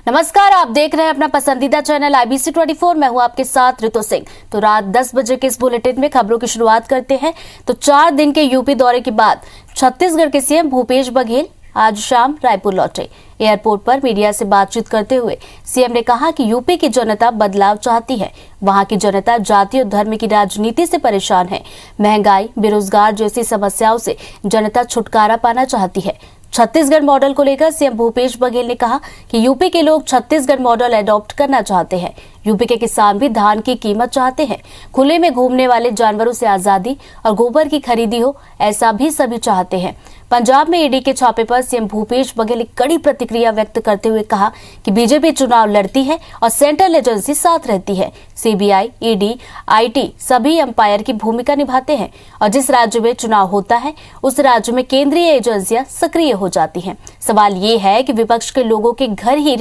नमस्कार, आप देख रहे हैं अपना पसंदीदा चैनल IBC 24। मैं हूं आपके साथ ऋतु सिंह। तो रात 10 बजे के इस बुलेटिन में खबरों की शुरुआत करते हैं। तो 4 दिन के यूपी दौरे के बाद छत्तीसगढ़ के सीएम भूपेश बघेल आज शाम रायपुर लौटे। एयरपोर्ट पर मीडिया से बातचीत करते हुए सीएम ने कहा कि यूपी की जनता बदलाव चाहती है। वहां की जनता जाति और धर्म की राजनीति से परेशान है। महंगाई, बेरोजगार जैसी समस्याओं से जनता छुटकारा पाना चाहती है। छत्तीसगढ़ मॉडल को लेकर सीएम भूपेश बघेल ने कहा कि यूपी के लोग छत्तीसगढ़ मॉडल एडॉप्ट करना चाहते हैं। यूपी के किसान भी धान की कीमत चाहते हैं। खुले में घूमने वाले जानवरों से आजादी और गोबर की खरीदी हो, ऐसा भी सभी चाहते हैं। पंजाब में ईडी के छापे पर सीएम भूपेश बघेल ने कड़ी प्रतिक्रिया व्यक्त करते हुए कहा कि बीजेपी चुनाव लड़ती है और सेंट्रल एजेंसी साथ रहती है। सीबीआई, ईडी, आईटी सभी अंपायर की भूमिका निभाते हैं और जिस राज्य में चुनाव होता है उस राज्य में केंद्रीय एजेंसियां सक्रिय हो जाती हैं। सवाल ये है कि विपक्ष के लोगों के घर ही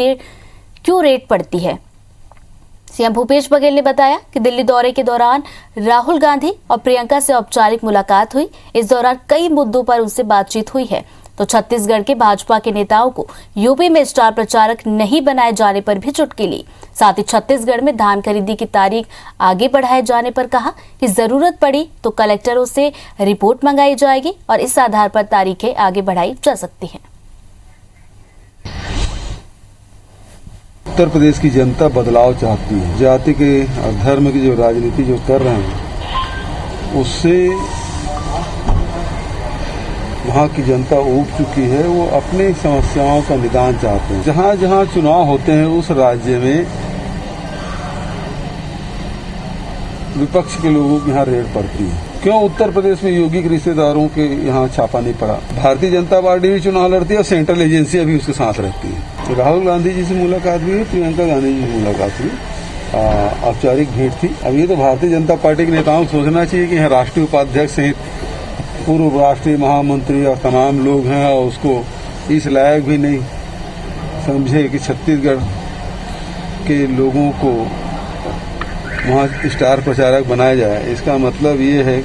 क्यों रेड पड़ती है। सीएम भूपेश बघेल ने बताया कि दिल्ली दौरे के दौरान राहुल गांधी और प्रियंका से औपचारिक मुलाकात हुई। इस दौरान कई मुद्दों पर उनसे बातचीत हुई है। तो छत्तीसगढ़ के भाजपा के नेताओं को यूपी में स्टार प्रचारक नहीं बनाए जाने पर भी चुटकी ली। साथ ही छत्तीसगढ़ में धान खरीदी की तारीख आगे बढ़ाए जाने पर कहा कि जरूरत पड़ी तो कलेक्टरों से रिपोर्ट मंगाई जाएगी और इस आधार पर तारीखें आगे बढ़ाई जा सकती हैं। उत्तर प्रदेश की जनता बदलाव चाहती है। जाति के और धर्म की जो राजनीति जो कर रहे हैं उससे वहाँ की जनता ऊब चुकी है। वो अपनी समस्याओं का निदान चाहते हैं। जहाँ जहाँ चुनाव होते हैं उस राज्य में विपक्ष के लोगों की यहाँ रेड पड़ती है। क्यों उत्तर प्रदेश में योगी के रिश्तेदारों के यहाँ छापा नहीं पड़ा? भारतीय जनता पार्टी भी चुनाव लड़ती है और सेंट्रल एजेंसियां भी उसके साथ रहती है। तो राहुल गांधी जी से मुलाकात हुई, प्रियंका गांधी जी से मुलाकात हुई, औपचारिक भेंट थी। अब ये तो भारतीय जनता पार्टी के नेताओं को सोचना चाहिए कि यहाँ राष्ट्रीय उपाध्यक्ष सहित पूर्व राष्ट्रीय महामंत्री और तमाम लोग हैं और उसको इस लायक भी नहीं समझे कि छत्तीसगढ़ के लोगों को वहाँ स्टार प्रचारक बनाया जाए। इसका मतलब ये है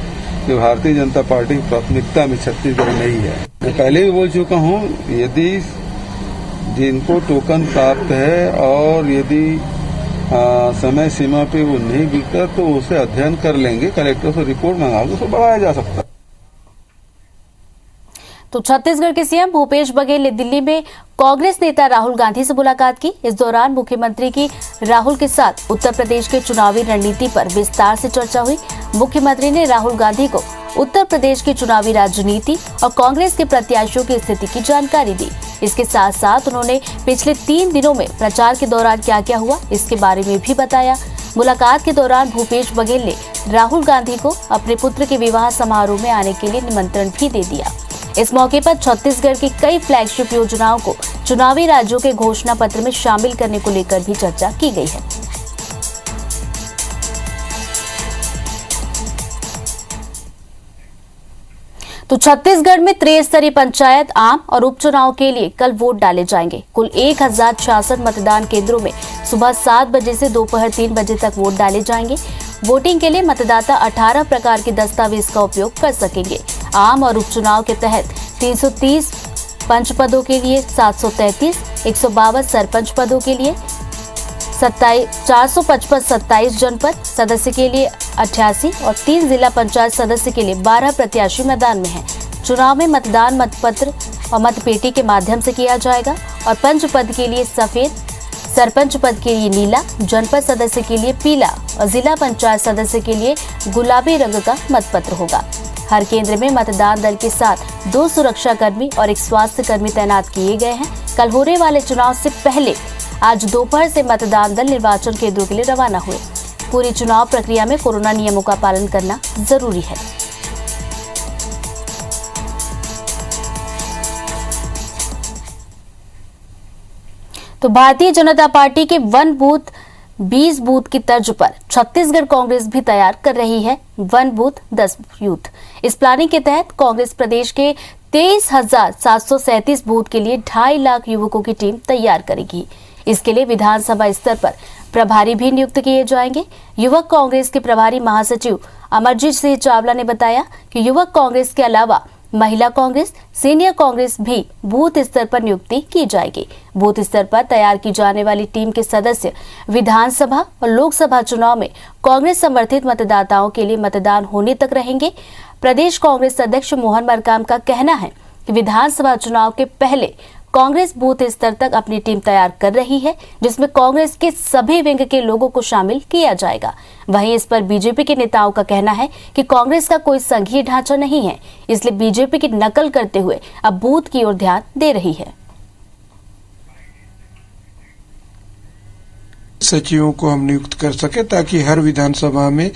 कि भारतीय जनता पार्टी की प्राथमिकता में छत्तीसगढ़ नहीं है। मैं पहले भी बोल चुका हूँ, यदि जिनको टोकन प्राप्त है और यदि समय सीमा पे वो नहीं बिकता तो उसे अध्ययन कर लेंगे, कलेक्टर से रिपोर्ट मंगा के उसको बढ़ाया जा सकता है। तो छत्तीसगढ़ के सीएम भूपेश बघेल ने दिल्ली में कांग्रेस नेता राहुल गांधी से मुलाकात की। इस दौरान मुख्यमंत्री की राहुल के साथ उत्तर प्रदेश के चुनावी रणनीति पर विस्तार से चर्चा हुई। मुख्यमंत्री ने राहुल गांधी को उत्तर प्रदेश की चुनावी राजनीति और कांग्रेस के प्रत्याशियों की स्थिति की जानकारी दी। इसके साथ साथ उन्होंने पिछले 3 दिनों में प्रचार के दौरान क्या क्या हुआ इसके बारे में भी बताया। मुलाकात के दौरान भूपेश बघेल ने राहुल गांधी को अपने पुत्र के विवाह समारोह में आने के लिए निमंत्रण भी दे दिया। इस मौके पर छत्तीसगढ़ की कई फ्लैगशिप योजनाओं को चुनावी राज्यों के घोषणा पत्र में शामिल करने को लेकर भी चर्चा की गई है। तो छत्तीसगढ़ में त्रिस्तरीय पंचायत, आम और उपचुनाव के लिए कल वोट डाले जाएंगे। कुल 1066 मतदान केंद्रों में सुबह 7 बजे से दोपहर 3 बजे तक वोट डाले जाएंगे। वोटिंग के लिए मतदाता 18 प्रकार के दस्तावेज का उपयोग कर सकेंगे। आम और उपचुनाव के तहत 330 पंच पदों के लिए 733, 152 सरपंच पदों के लिए 455 27 जनपद सदस्य के लिए 88 और 3 जिला पंचायत सदस्य के लिए 12 प्रत्याशी मैदान में हैं। चुनाव में मतदान मतपत्र और मतपेटी के माध्यम से किया जाएगा और पंच पद के लिए सफेद, सरपंच पद के लिए नीला, जनपद सदस्य के लिए पीला और जिला पंचायत सदस्य के लिए गुलाबी रंग का मतपत्र होगा। हर केंद्र में मतदान दल के साथ 2 सुरक्षा कर्मी और 1 स्वास्थ्य कर्मी तैनात किए गए हैं। कल होने वाले चुनाव से पहले आज दोपहर से मतदान दल निर्वाचन केंद्रों के लिए रवाना हुए। पूरी चुनाव प्रक्रिया में कोरोना नियमों का पालन करना जरूरी है। तो भारतीय जनता पार्टी के 1 बूथ 20 बूथ की तर्ज पर छत्तीसगढ़ कांग्रेस भी तैयार कर रही है 1 बूथ 10 यूथ। इस प्लानिंग के तहत कांग्रेस प्रदेश के 23,737 बूथ के लिए 2.5 लाख युवकों की टीम तैयार करेगी। इसके लिए विधानसभा स्तर पर प्रभारी भी नियुक्त किए जाएंगे। युवक कांग्रेस के प्रभारी महासचिव अमरजीत सिंह चावला ने बताया कि युवक कांग्रेस के अलावा महिला कांग्रेस, सीनियर कांग्रेस भी बूथ स्तर पर नियुक्ति की जाएगी। बूथ स्तर पर तैयार की जाने वाली टीम के सदस्य विधानसभा और लोकसभा चुनाव में कांग्रेस समर्थित मतदाताओं के लिए मतदान होने तक रहेंगे। प्रदेश कांग्रेस अध्यक्ष मोहन मरकाम का कहना है कि विधानसभा चुनाव के पहले कांग्रेस बूथ स्तर तक अपनी टीम तैयार कर रही है, जिसमें कांग्रेस के सभी विंग के लोगों को शामिल किया जाएगा। वहीं इस पर बीजेपी के नेताओं का कहना है कि कांग्रेस का कोई संघीय ढांचा नहीं है, इसलिए बीजेपी की नकल करते हुए अब बूथ की ओर ध्यान दे रही है। सचिवों को हम नियुक्त कर सके ताकि हर विधानसभा में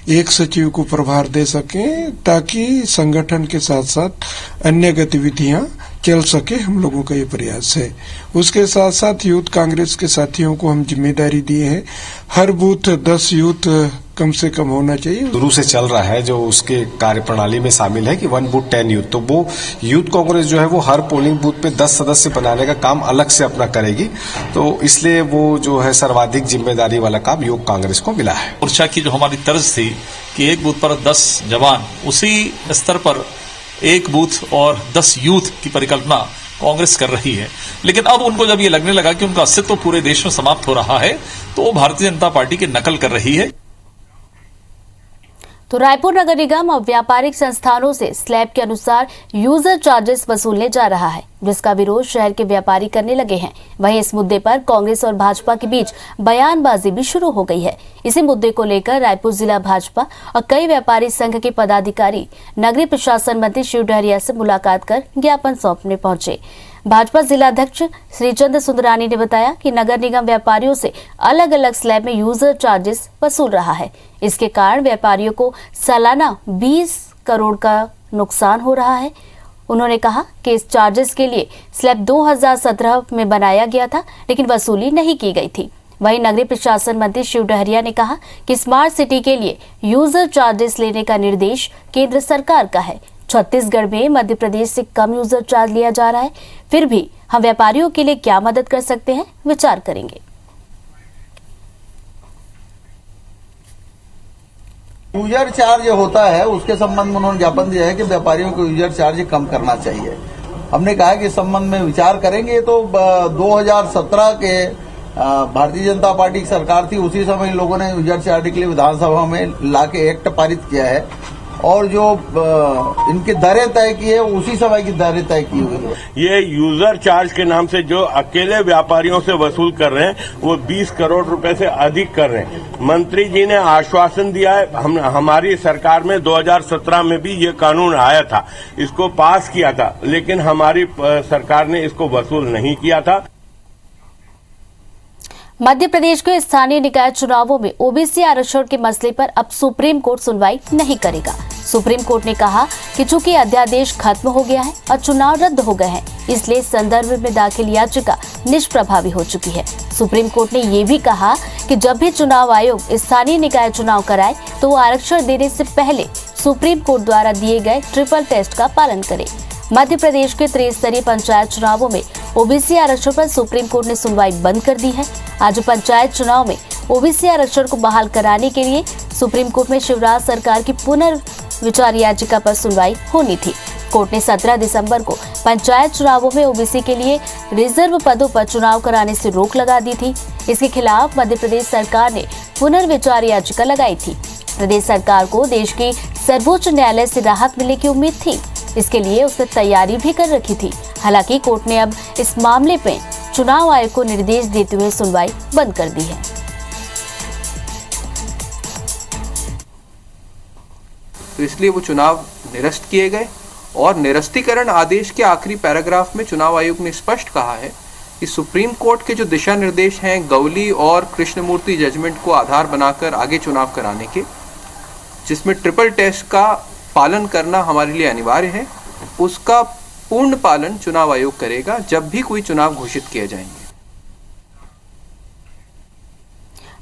एक सचिव को प्रभार दे सकें, ताकि संगठन के साथ साथ अन्य गतिविधियां चल सके। हम लोगों का ये प्रयास है। उसके साथ साथ यूथ कांग्रेस के साथियों को हम जिम्मेदारी दिए हैं, हर बूथ 10 यूथ कम से कम होना चाहिए। शुरू से चल रहा है, जो उसके कार्यप्रणाली में शामिल है कि 1 बूथ 10 यूथ। तो वो यूथ कांग्रेस जो है वो हर पोलिंग बूथ पे 10 सदस्य बनाने का काम अलग से अपना करेगी। तो इसलिए वो जो है सर्वाधिक जिम्मेदारी वाला काम यूथ कांग्रेस को मिला है। मोर्चा की जो हमारी तर्ज थी कि एक बूथ पर 10 जवान, उसी स्तर पर एक बूथ और 10 यूथ की परिकल्पना कांग्रेस कर रही है। लेकिन अब उनको जब ये लगने लगा कि उनका अस्तित्व पूरे देश में समाप्त हो रहा है, तो वो भारतीय जनता पार्टी की नकल कर रही है। तो रायपुर नगर निगम और व्यापारिक संस्थानों से स्लैब के अनुसार यूजर चार्जेस वसूलने जा रहा है, जिसका विरोध शहर के व्यापारी करने लगे हैं। वहीं इस मुद्दे पर कांग्रेस और भाजपा के बीच बयानबाजी भी शुरू हो गई है। इसी मुद्दे को लेकर रायपुर जिला भाजपा और कई व्यापारी संघ के पदाधिकारी नगरीय प्रशासन मंत्री शिव डहरिया से मुलाकात कर ज्ञापन सौंपने पहुंचे। भाजपा जिलाध्यक्ष श्रीचंद सुंदरानी ने बताया कि नगर निगम व्यापारियों से अलग अलग स्लैब में यूजर चार्जेस वसूल रहा है। इसके कारण व्यापारियों को सालाना 20 करोड़ का नुकसान हो रहा है। उन्होंने कहा कि इस चार्जेस के लिए स्लैब 2017 में बनाया गया था, लेकिन वसूली नहीं की गई थी। वहीं नगरीय प्रशासन मंत्री शिव डहरिया ने कहा कि स्मार्ट सिटी के लिए यूजर चार्जेस लेने का निर्देश केंद्र सरकार का है। छत्तीसगढ़ में मध्य प्रदेश से कम यूजर चार्ज लिया जा रहा है, फिर भी हम व्यापारियों के लिए क्या मदद कर सकते हैं, विचार करेंगे। यूजर चार्ज होता है, उसके संबंध में उन्होंने ज्ञापन दिया है कि व्यापारियों को यूजर चार्ज कम करना चाहिए। हमने कहा कि इस संबंध में विचार करेंगे। तो 2017 के भारतीय जनता पार्टी की सरकार थी, उसी समय इन लोगों ने यूजर चार्ज के लिए विधानसभा में लाके एक्ट पारित किया है, और जो इनकी दरें तय की है उसी समय की दरें तय की हुई है। ये यूजर चार्ज के नाम से जो अकेले व्यापारियों से वसूल कर रहे हैं वो 20 करोड़ रुपए से अधिक कर रहे हैं। मंत्री जी ने आश्वासन दिया है, हमारी सरकार में 2017 में भी ये कानून आया था, इसको पास किया था, लेकिन हमारी सरकार ने इसको वसूल नहीं किया था। मध्य प्रदेश के स्थानीय निकाय चुनावों में ओबीसी आरक्षण के मसले पर अब सुप्रीम कोर्ट सुनवाई नहीं करेगा। सुप्रीम कोर्ट ने कहा कि चूंकि अध्यादेश खत्म हो गया है और चुनाव रद्द हो गए हैं, इसलिए इस संदर्भ में दाखिल याचिका निष्प्रभावी हो चुकी है। सुप्रीम कोर्ट ने ये भी कहा कि जब भी चुनाव आयोग स्थानीय निकाय चुनाव कराए तो वो आरक्षण देने से पहले सुप्रीम कोर्ट द्वारा दिए गए ट्रिपल टेस्ट का पालन करे। मध्य प्रदेश के त्रिस्तरीय पंचायत चुनावों में ओबीसी आरक्षण पर सुप्रीम कोर्ट ने सुनवाई बंद कर दी है। आज पंचायत चुनाव में ओबीसी आरक्षण को बहाल कराने के लिए सुप्रीम कोर्ट में शिवराज सरकार की पुनर्विचार याचिका पर सुनवाई होनी थी। कोर्ट ने 17 दिसंबर को पंचायत चुनावों में ओबीसी के लिए रिजर्व पदों पर चुनाव कराने से रोक लगा दी थी। इसके खिलाफ मध्य प्रदेश सरकार ने पुनर्विचार याचिका लगाई थी। प्रदेश सरकार को देश के सर्वोच्च न्यायालय से राहत मिलने की उम्मीद थी, इसके लिए उसने तैयारी भी कर रखी थी। हालांकि कोर्ट ने अब इस मामले में चुनाव आयोग को निर्देश देते हुए सुनवाई बंद कर दी है। तो इसलिए वो चुनाव निरस्त किए गए, और निरस्तीकरण आदेश के आखिरी पैराग्राफ में चुनाव आयोग ने स्पष्ट कहा है कि सुप्रीम कोर्ट के जो दिशा निर्देश हैं गौली और कृष्णमूर्ति जजमेंट को आधार बनाकर आगे चुनाव कराने के, जिसमें ट्रिपल टेस्ट का पालन करना हमारे लिए अनिवार्य है, उसका पूर्ण पालन चुनाव आयोग करेगा जब भी कोई चुनाव घोषित किए जाएंगे।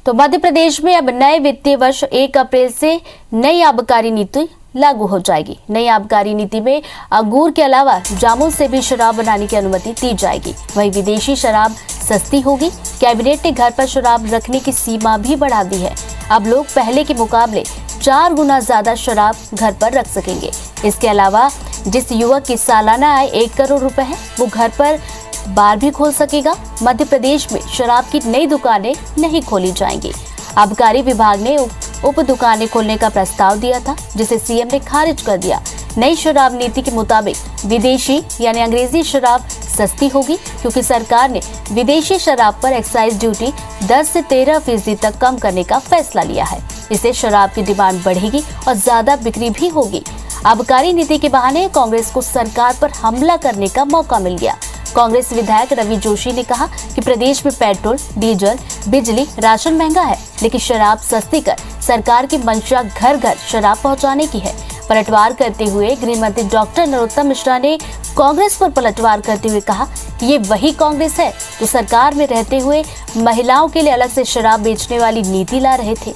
तो मध्य प्रदेश में अब नए वित्तीय वर्ष 1 अप्रैल से नई आबकारी नीति लागू हो जाएगी। नई आबकारी नीति में अंगूर के अलावा जामुन से भी शराब बनाने की अनुमति दी जाएगी। वहीं विदेशी शराब सस्ती होगी। कैबिनेट ने घर पर शराब रखने की सीमा भी बढ़ा दी है। अब लोग पहले के मुकाबले 4 गुना ज्यादा शराब घर पर रख सकेंगे। इसके अलावा जिस युवक की सालाना आय 1 करोड़ रुपए है वो घर पर बार भी खोल सकेगा। मध्य प्रदेश में शराब की नई दुकानें नहीं खोली जाएंगी। आबकारी विभाग ने उप दुकानें खोलने का प्रस्ताव दिया था, जिसे सीएम ने खारिज कर दिया। नई शराब नीति के मुताबिक विदेशी यानी अंग्रेजी शराब सस्ती होगी, क्योंकि सरकार ने विदेशी शराब पर एक्साइज ड्यूटी 10 से 13% तक कम करने का फैसला लिया है। इससे शराब की डिमांड बढ़ेगी और ज्यादा बिक्री भी होगी। आबकारी नीति के बहाने कांग्रेस को सरकार पर हमला करने का मौका मिल गया। कांग्रेस विधायक रवि जोशी ने कहा कि प्रदेश में पेट्रोल, डीजल, बिजली, राशन महंगा है, लेकिन शराब सस्ती कर सरकार की मंशा घर घर शराब पहुंचाने की है। पलटवार करते हुए गृह मंत्री डॉक्टर नरोत्तम मिश्रा ने कांग्रेस पर पलटवार करते हुए कहा कि ये वही कांग्रेस है जो सरकार में रहते हुए महिलाओं के लिए अलग से शराब बेचने वाली नीति ला रहे थे।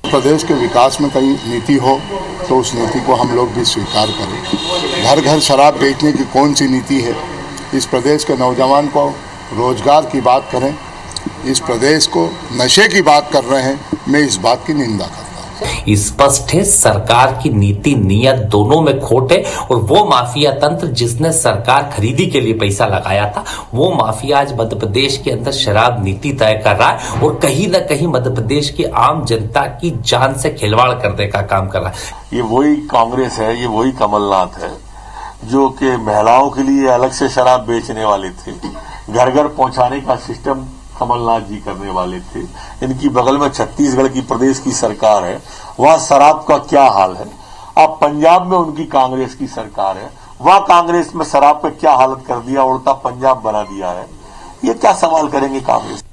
प्रदेश के विकास में कहीं नीति हो तो उस नीति को हम लोग भी स्वीकार करें। घर घर शराब बेचने की कौन सी नीति है? इस प्रदेश के नौजवान को रोजगार की बात करें, इस प्रदेश को नशे की बात कर रहे हैं। मैं इस बात की निंदा करता हूं। स्पष्ट है सरकार की नीति नियत दोनों में खोट है और वो माफिया तंत्र जिसने सरकार खरीदी के लिए पैसा लगाया था, वो माफिया आज मध्य प्रदेश के अंदर शराब नीति तय कर रहा है और कहीं न कहीं मध्य प्रदेश की आम जनता की जान से खिलवाड़ करने का काम कर रहा है। ये वही कांग्रेस है, ये वही कमलनाथ है जो कि महिलाओं के लिए अलग से शराब बेचने वाले थे। घर घर पहुंचाने का सिस्टम कमलनाथ जी करने वाले थे। इनकी बगल में छत्तीसगढ़ की प्रदेश की सरकार है, वहां शराब का क्या हाल है। अब पंजाब में उनकी कांग्रेस की सरकार है, वहां कांग्रेस में शराब पे क्या हालत कर दिया, उल्टा पंजाब बना दिया है। ये क्या सवाल करेंगे कांग्रेस?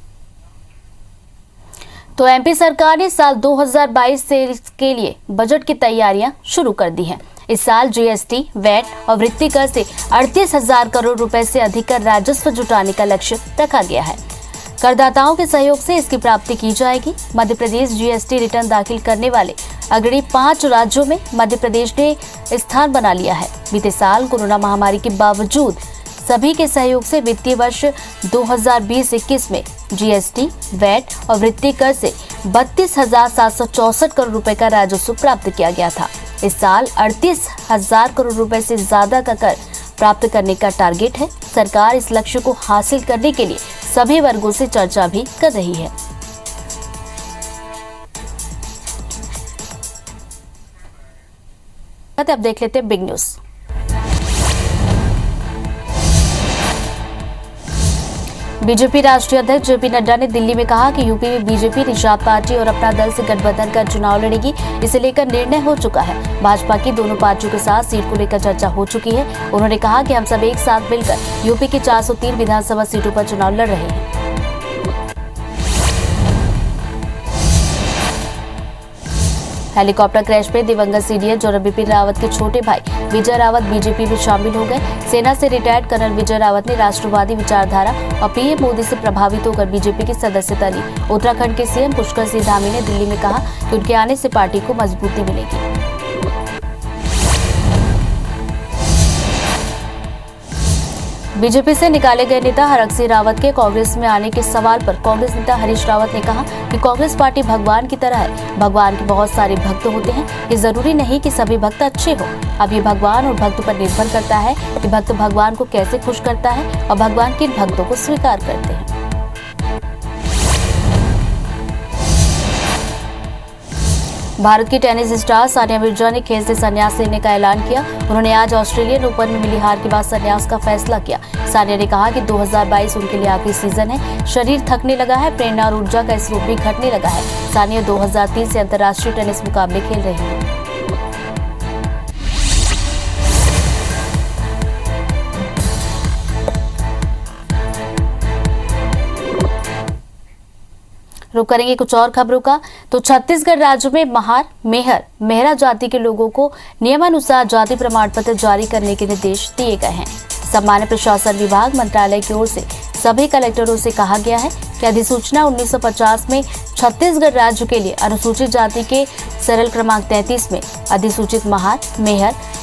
तो एमपी सरकार ने साल 2022 के लिए बजट की तैयारियां शुरू कर दी हैं। इस साल जीएसटी, वैट और वृत्ति कर से 38,000 करोड़ रुपए से अधिक का राजस्व जुटाने का लक्ष्य रखा गया है। करदाताओं के सहयोग से इसकी प्राप्ति की जाएगी। मध्य प्रदेश जीएसटी रिटर्न दाखिल करने वाले अग्रणी 5 राज्यों में मध्य प्रदेश ने स्थान बना लिया है। बीते साल कोरोना महामारी के बावजूद सभी के सहयोग से वित्तीय वर्ष 2020-21 में जीएसटी, वैट और वृत्ति कर से 32,764 करोड़ रुपए का राजस्व प्राप्त किया गया था। इस साल 38,000 करोड़ रुपए से ज्यादा का कर प्राप्त करने का टारगेट है। सरकार इस लक्ष्य को हासिल करने के लिए सभी वर्गों से चर्चा भी कर रही है। अब देख लेते हैं बिग न्यूज। बीजेपी राष्ट्रीय अध्यक्ष जेपी नड्डा ने दिल्ली में कहा कि यूपी में बीजेपी निषाद पार्टी और अपना दल से गठबंधन कर चुनाव लड़ेगी। इसे लेकर निर्णय हो चुका है। भाजपा की दोनों पार्टियों के साथ सीट को लेकर चर्चा हो चुकी है। उन्होंने कहा कि हम सब एक साथ मिलकर यूपी की 403 विधानसभा सीटों पर चुनाव लड़ रहे हैं। हेलीकॉप्टर क्रैश में दिवंगत सीडीएस जनरल बिपिन रावत के छोटे भाई विजय रावत बीजेपी में शामिल हो गए। सेना से रिटायर्ड कर्नल विजय रावत ने राष्ट्रवादी विचारधारा और पीएम मोदी से प्रभावित होकर बीजेपी की सदस्यता ली। उत्तराखंड के सीएम पुष्कर सिंह धामी ने दिल्ली में कहा कि उनके आने से पार्टी को मजबूती मिलेगी। बीजेपी से निकाले गए नेता हरक सिंह रावत के कांग्रेस में आने के सवाल पर कांग्रेस नेता हरीश रावत ने कहा कि कांग्रेस पार्टी भगवान की तरह है। भगवान के बहुत सारे भक्त होते हैं, ये जरूरी नहीं कि सभी भक्त अच्छे हो। अब ये भगवान और भक्त पर निर्भर करता है कि भक्त भगवान को कैसे खुश करता है और भगवान किन भक्तों को स्वीकार करते हैं। भारत की टेनिस स्टार सानिया मिर्जा ने खेल से संन्यास लेने का ऐलान किया। उन्होंने आज ऑस्ट्रेलियन ओपन में मिली हार के बाद संन्यास का फैसला किया। सानिया ने कहा कि 2022 उनके लिए आखिरी सीजन है। शरीर थकने लगा है, प्रेरणा और ऊर्जा का स्रोत भी घटने लगा है। सानिया 2003 से अंतर्राष्ट्रीय टेनिस मुकाबले खेल रही है। रुक करेंगे कुछ और खबरों का। तो छत्तीसगढ़ राज्य में महार, मेहरा जाति के लोगों को नियमानुसार जाति प्रमाण पत्र जारी करने के निर्देश दिए गए हैं। सामान्य प्रशासन विभाग मंत्रालय की ओर से सभी कलेक्टरों से कहा गया है कि अधिसूचना 1950 में छत्तीसगढ़ राज्य के लिए अनुसूचित जाति के सरल क्रमांक 33 में अधिसूचित महार,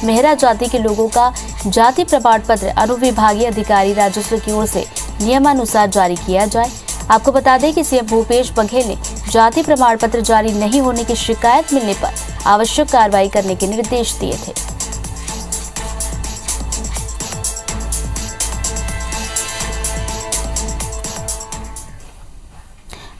मेहरा जाति के लोगों का जाति प्रमाण पत्र अनुविभागीय अधिकारी राजस्व की ओर से नियमानुसार जारी किया जाए। आपको बता दें कि सीएम भूपेश बघेल ने जाति प्रमाण पत्र जारी नहीं होने की शिकायत मिलने पर आवश्यक कार्रवाई करने के निर्देश दिए थे।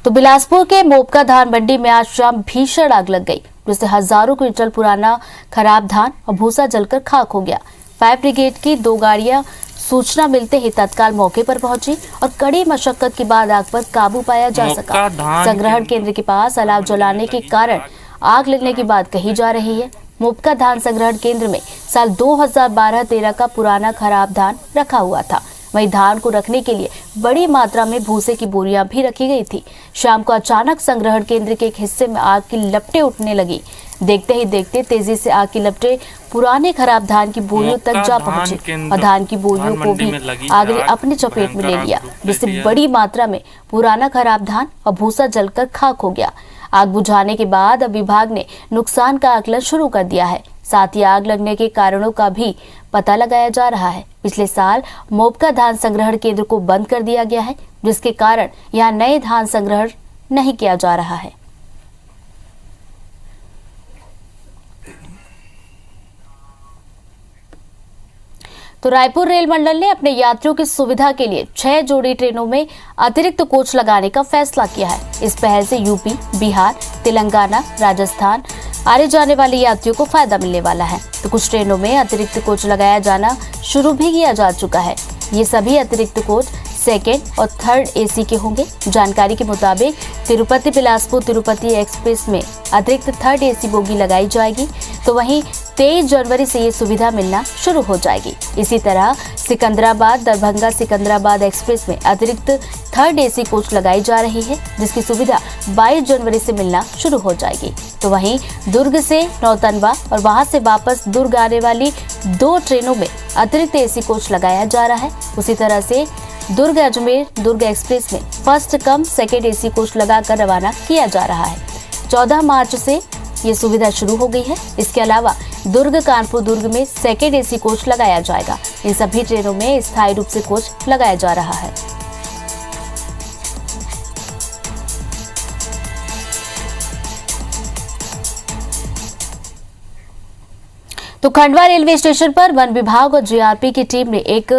तो बिलासपुर के मोपका धान मंडी में आज शाम भीषण आग लग गई, जिससे हजारों क्विंटल पुराना खराब धान और भूसा जलकर खाक हो गया। फायर ब्रिगेड की 2 गाड़ियां सूचना मिलते ही तत्काल मौके पर पहुंची और कड़ी मशक्कत के बाद आग पर काबू पाया जा सका। संग्रहण केंद्र के पास अलाव जलाने के कारण आग लगने की बात कही जा रही है। मोपका धान संग्रहण केंद्र में साल 2012-13 का पुराना खराब धान रखा हुआ था। वहीं धान को रखने के लिए बड़ी मात्रा में भूसे की बोरियां भी रखी गई थी। शाम को अचानक संग्रहण केंद्र के एक हिस्से में आग की लपटें उठने लगी। देखते ही देखते तेजी से आग की लपटें पुराने खराब धान की बोरियों तक जा पहुंची और धान की बोरियों को भी आग ने अपनी चपेट में ले लिया, जिससे बड़ी मात्रा में पुराना खराब धान और भूसा जलकर खाक हो गया। आग बुझाने के बाद अब विभाग ने नुकसान का आकलन शुरू कर दिया है। साथ ही आग लगने के कारणों का भी पता लगाया जा रहा है। पिछले साल मोपका धान संग्रहण केंद्र को बंद कर दिया गया है, जिसके कारण यहां नए धान संग्रहण नहीं किया जा रहा है। तो रायपुर रेल मंडल ने अपने यात्रियों की सुविधा के लिए 6 जोड़ी ट्रेनों में अतिरिक्त कोच लगाने का फैसला किया है। इस पहल से यूपी, बिहार, तेलंगाना, राजस्थान आने जाने वाले यात्रियों को फायदा मिलने वाला है। तो कुछ ट्रेनों में अतिरिक्त कोच लगाया जाना शुरू भी किया जा चुका है। ये सभी अतिरिक्त कोच 2nd और 3rd AC के होंगे। जानकारी के मुताबिक तिरुपति बिलासपुर तिरुपति एक्सप्रेस में अतिरिक्त 3rd AC बोगी लगाई जाएगी। तो वहीं 23 जनवरी से ये सुविधा मिलना शुरू हो जाएगी। इसी तरह सिकंदराबाद दरभंगा सिकंदराबाद एक्सप्रेस में अतिरिक्त 3rd AC कोच लगाई जा रही है, जिसकी सुविधा 22 जनवरी से मिलना शुरू हो जाएगी। तो वहीं दुर्ग से नौतनवा और वहां से वापस दुर्ग आने वाली 2 ट्रेनों में अतिरिक्त AC कोच लगाया जा रहा है। उसी तरह से दुर्ग अजमेर दुर्ग एक्सप्रेस में 1st कम 2nd AC कोच लगाकर रवाना किया जा रहा है। 14 मार्च से ये सुविधा शुरू हो गई है। इसके अलावा दुर्ग कानपुर दुर्ग में 2nd AC कोच लगाया जाएगा। इन सभी ट्रेनों में स्थायी रूप से कोच लगाया जा रहा है। तो खंडवा रेलवे स्टेशन पर वन विभाग और GRP की टीम ने एक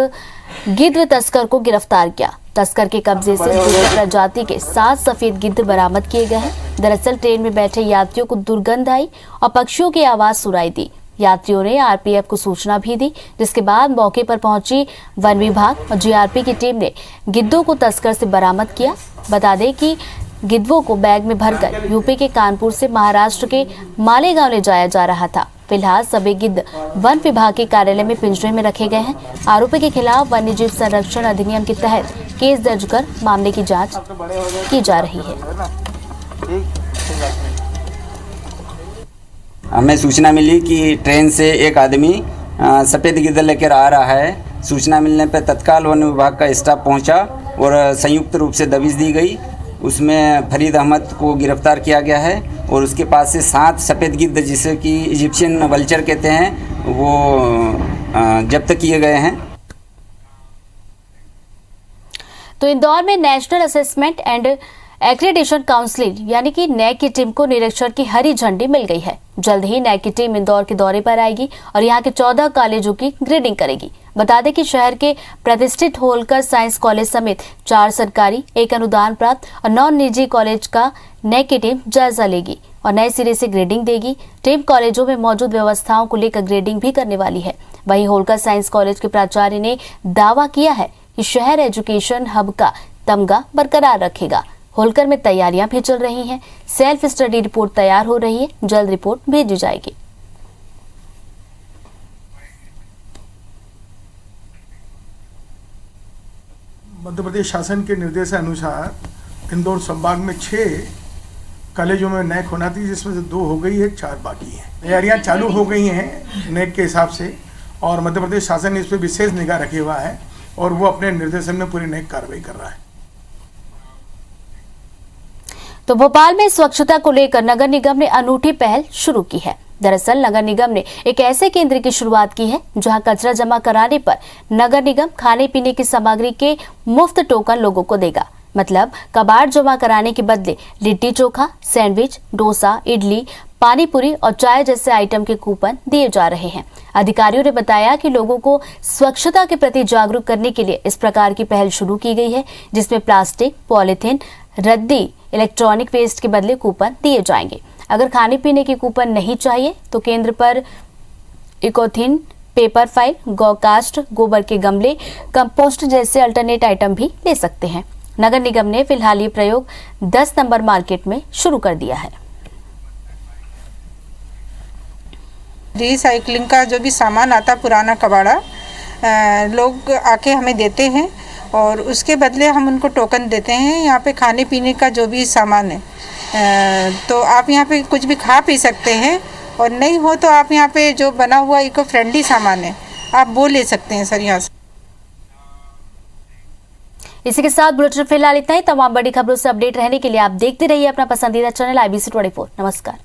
गिद्ध तस्कर को गिरफ्तार किया। तस्कर के कब्जे से दुर्लभ प्रजाति के 7 सफेद गिद्ध बरामद किए गए हैं। दरअसल ट्रेन में बैठे यात्रियों को दुर्गंध आई और पक्षियों की आवाज सुनाई दी। यात्रियों ने RPF को सूचना भी दी, जिसके बाद मौके पर पहुंची वन विभाग और GRP की टीम ने गिद्धों को तस्कर से बरामद किया। बता दें कि गिद्धों को बैग में भरकर यूपी के कानपुर से महाराष्ट्र के मालेगांव ले जाया जा रहा था। फिलहाल सभी गिद्ध वन विभाग के कार्यालय में पिंजरे में रखे गए हैं। आरोपी के खिलाफ वन्यजीव संरक्षण अधिनियम के तहत केस दर्ज कर मामले की जांच की जा रही है। हमें सूचना मिली कि ट्रेन से एक आदमी सफ़ेद गिद्ध लेकर आ रहा है। सूचना मिलने पर तत्काल वन विभाग का स्टाफ पहुंचा और संयुक्त रूप से दबिश दी गई। उसमें फरीद अहमद को गिरफ्तार किया गया है और उसके पास से 7 सफ़ेद गिद्ध, जिसे कि इजिप्शियन वल्चर कहते हैं, वो जब्त किए गए हैं। तो इंदौर में national assessment and accreditation council यानी कि NAC की टीम को निरीक्षण की हरी झंडी मिल गई है। जल्द ही NAC की टीम इंदौर के दौरे पर आएगी और यहां के 14 कॉलेजों की ग्रेडिंग करेगी। बता दें कि शहर के प्रतिष्ठित होलकर साइंस कॉलेज समेत 4 सरकारी, 1 अनुदान प्राप्त और 9 निजी कॉलेज का NAC की टीम जायजा लेगी और नए सिरे से ग्रेडिंग देगी। टीम कॉलेजों में मौजूद व्यवस्थाओं को लेकर ग्रेडिंग भी करने वाली है। वहीं होलकर साइंस कॉलेज के प्राचार्य ने दावा किया है कि शहर एजुकेशन हब का तमगा बरकरार रखेगा। होलकर में तैयारियां भी चल रही हैं। सेल्फ स्टडी रिपोर्ट तैयार हो रही है, जल्द रिपोर्ट भेजी जाएगी। मध्य प्रदेश शासन के निर्देशानुसार इंदौर संभाग में 6 कॉलेजों में NAC होना थी, जिसमें से 2 हो गई है, 4 बाकी हैं। तैयारियां चालू हो गई हैं NAC के हिसाब से और मध्य प्रदेश शासन ने इस पर विशेष निगाह रखे हुआ है और वो अपने निर्देशन में पूरी NAC कार्रवाई कर रहा है। तो भोपाल में स्वच्छता को लेकर नगर निगम ने अनूठी पहल शुरू की है। दरअसल नगर निगम ने एक ऐसे केंद्र की शुरुआत की है जहां कचरा जमा कराने पर नगर निगम खाने पीने की सामग्री के मुफ्त टोकन लोगों को देगा। मतलब कबाड़ जमा कराने के बदले लिट्टी चोखा, सैंडविच, डोसा, इडली, पानी पूरी और चाय जैसे आइटम के कूपन दिए जा रहे हैं। अधिकारियों ने बताया कि लोगों को स्वच्छता के प्रति जागरूक करने के लिए इस प्रकार की पहल शुरू की गई है, जिसमें प्लास्टिक, पॉलीथीन, रद्दी, इलेक्ट्रॉनिक वेस्ट के बदले कूपन दिए जाएंगे। अगर खाने पीने के कूपन नहीं चाहिए तो केंद्र पर इकोथिन, पेपर फाइल, गौकास्ट, गोबर के गमले, कंपोस्ट जैसे अल्टरनेट आइटम भी ले सकते हैं। नगर निगम ने फिलहाल ये प्रयोग 10 नंबर मार्केट में शुरू कर दिया है। रिसाइकलिंग का जो भी सामान आता पुराना कबाड़ा लोग आके हमें देते हैं और उसके बदले हम उनको टोकन देते हैं। यहाँ पे खाने पीने का जो भी सामान है तो आप यहाँ पे कुछ भी खा पी सकते हैं, और नहीं हो तो आप यहाँ पे जो बना हुआ इको फ्रेंडली सामान है आप वो ले सकते हैं सर यहाँ से। इसी के साथ बुलेटिन फिलहाल इतना ही। तमाम बड़ी खबरों से अपडेट रहने के लिए आप देखते रहिए अपना पसंदीदा चैनल IBC 24। नमस्कार।